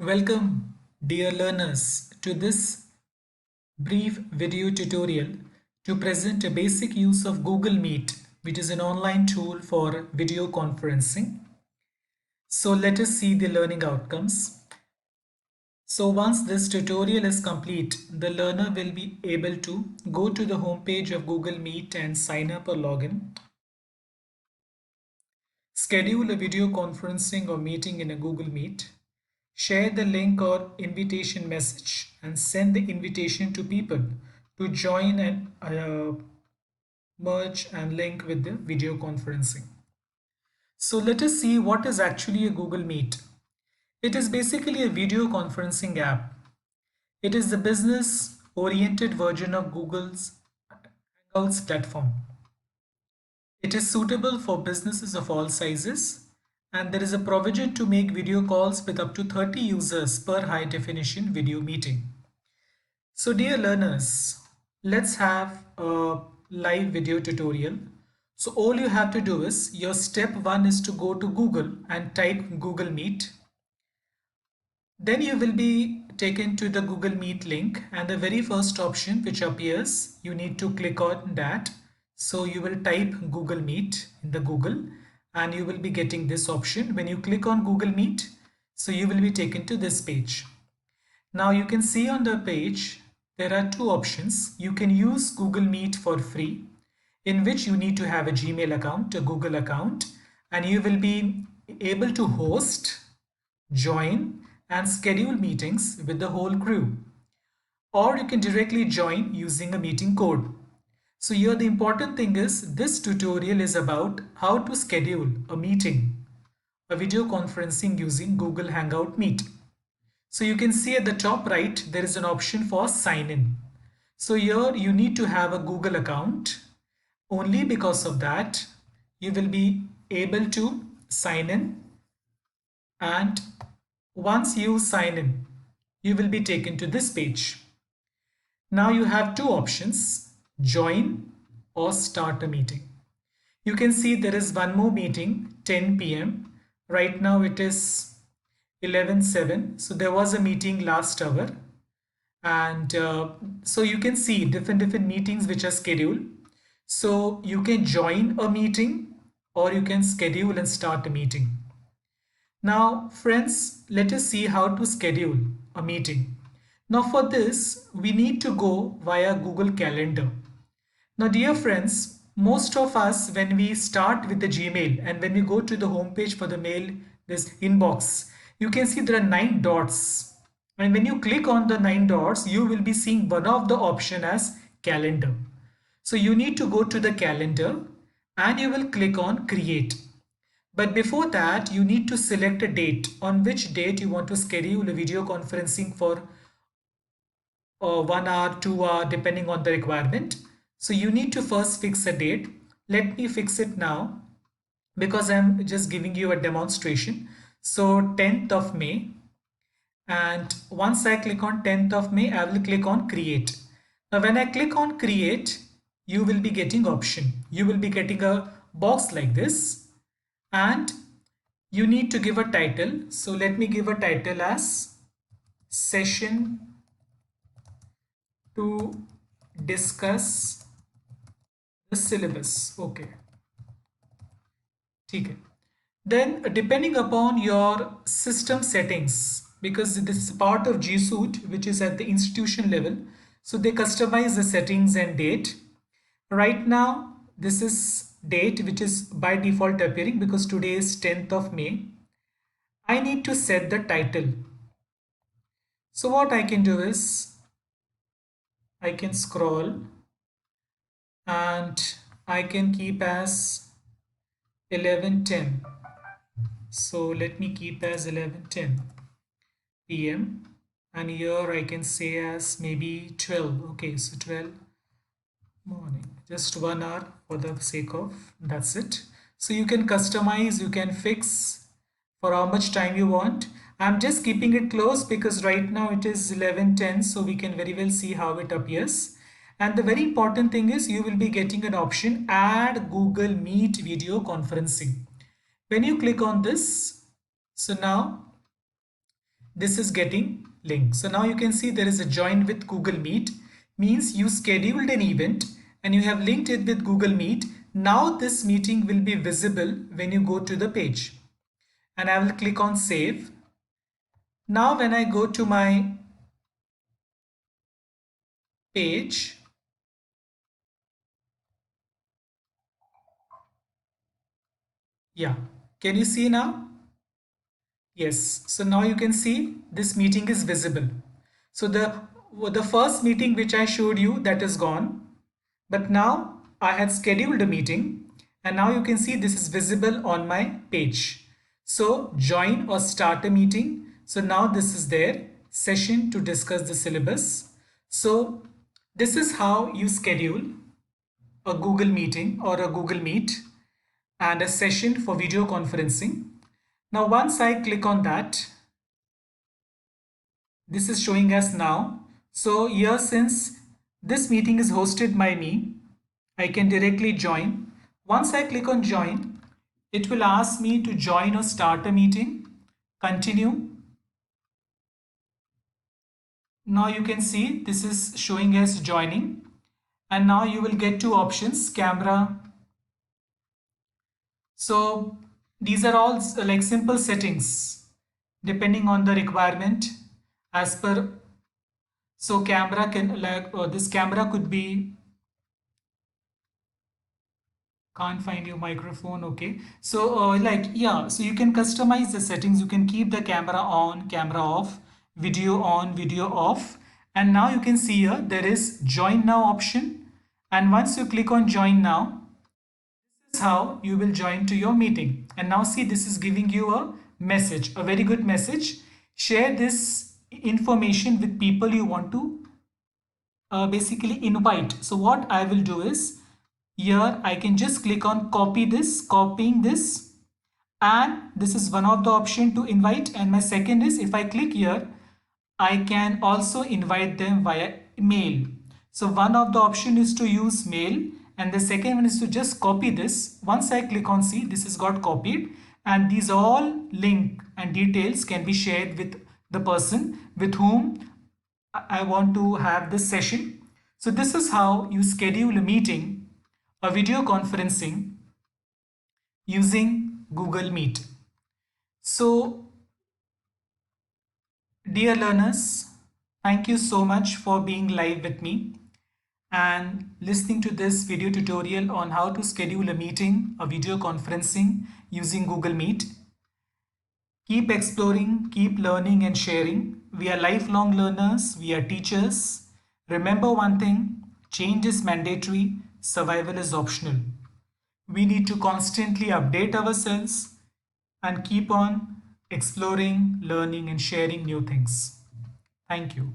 Welcome, dear learners, to this brief video tutorial to present a basic use of Google Meet, which is an online tool for video conferencing. So let us see the learning outcomes. So once this tutorial is complete, the learner will be able to go to the home page of Google Meet and sign up or login. Schedule a video conferencing or meeting in a Google Meet. Share the link or invitation message and send the invitation to people to join and merge and link with the video conferencing. So let us see what is actually a Google Meet. It is basically a video conferencing app. It is the business oriented version of Google's Hangouts platform. It is suitable for businesses of all sizes, and there is a provision to make video calls with up to 30 users per high definition video meeting. So dear learners, let's have a live video tutorial. So all you have to do is, your step one is to go to Google and type Google Meet. Then you will be taken to the Google Meet link, and the very first option which appears, you need to click on that. So you will type Google Meet in the Google and you will be getting this option. When you click on Google Meet, so you will be taken to this page. Now you can see on the page, there are two options. You can use Google Meet for free, in which you need to have a Gmail account, a Google account, and you will be able to host, join, and schedule meetings with the whole crew. Or you can directly join using a meeting code. So here the important thing is, this tutorial is about how to schedule a meeting, a video conferencing using Google Hangout Meet. So you can see at the top right, there is an option for sign in. So here you need to have a Google account. Only because of that, you will be able to sign in, and once you sign in, you will be taken to this page. Now you have two options, join or start a meeting. You can see there is one more meeting, 10 p.m. Right now it is 11:07. So there was a meeting last hour. And so you can see different meetings which are scheduled. So you can join a meeting or you can schedule and start a meeting. Now, friends, let us see how to schedule a meeting. Now for this, we need to go via Google Calendar. Now, dear friends, most of us, when we start with the Gmail and when we go to the home page for the mail, this inbox, you can see there are 9 dots. And when you click on the 9 dots, you will be seeing one of the option as calendar. So you need to go to the calendar and you will click on create. But before that, you need to select a date, on which date you want to schedule a video conferencing for 1 hour, 2 hour, depending on the requirement. So you need to first fix a date. Let me fix it now because I'm just giving you a demonstration. So 10th of May. And once I click on 10th of May, I will click on create. Now when I click on create, you will be getting option. You will be getting a box like this, and you need to give a title. So let me give a title as session to discuss the syllabus. Okay. Okay. Then depending upon your system settings, because this is part of G Suite, which is at the institution level, so they customize the settings and date. Right now, this is date which is by default appearing because today is 10th of May. I need to set the title. So what I can do is, I can scroll and I can keep as 11:10. So let me keep as 11:10 p.m. and here I can say as maybe 12. Okay, so 12 morning, just 1 hour for the sake of, that's it. So you can customize, you can fix for how much time you want. I'm just keeping it close because right now it is 11:10, so we can very well see how it appears. And the very important thing is, you will be getting an option, add Google Meet video conferencing. When you click on this, so now this is getting linked. So now you can see there is a join with Google Meet, means you scheduled an event and you have linked it with Google Meet. Now this meeting will be visible when you go to the page, and I will click on save. Now when I go to my page, yeah, can you see now? Yes, so now you can see this meeting is visible. So the first meeting which I showed you, that is gone. But now I had scheduled a meeting and now you can see this is visible on my page. So join or start a meeting. So now this is there, session to discuss the syllabus. So this is how you schedule a Google meeting or a Google Meet and a session for video conferencing. Now once I click on that, this is showing us now. So here, since this meeting is hosted by me, I can directly join. Once I click on join, it will ask me to join or start a meeting. Continue. Now you can see this is showing as joining. And now you will get two options, camera. So these are all like simple settings depending on the requirement as per. So camera can like this camera could be, can't find your microphone. Okay, so like, yeah, so you can customize the settings. You can keep the camera on, camera off, video on, video off. And now you can see here there is join now option, and once you click on join now, this is how you will join to your meeting. And now see, this is giving you a message, a very good message. Share this information with people you want to basically invite. So what I will do is, here I can just click on copy this, copying this, and this is one of the option to invite. And my second is, if I click here, I can also invite them via mail. So one of the option is to use mail, and the second one is to just copy this. Once I click on see, this is got copied, and these all link and details can be shared with the person with whom I want to have this session. So this is how you schedule a meeting, a video conferencing using Google Meet. So dear learners, thank you so much for being live with me and listening to this video tutorial on how to schedule a meeting, a video conferencing using Google Meet. Keep exploring, keep learning and sharing. We are lifelong learners, we are teachers. Remember one thing, change is mandatory, survival is optional. We need to constantly update ourselves and keep on exploring, learning and sharing new things. Thank you.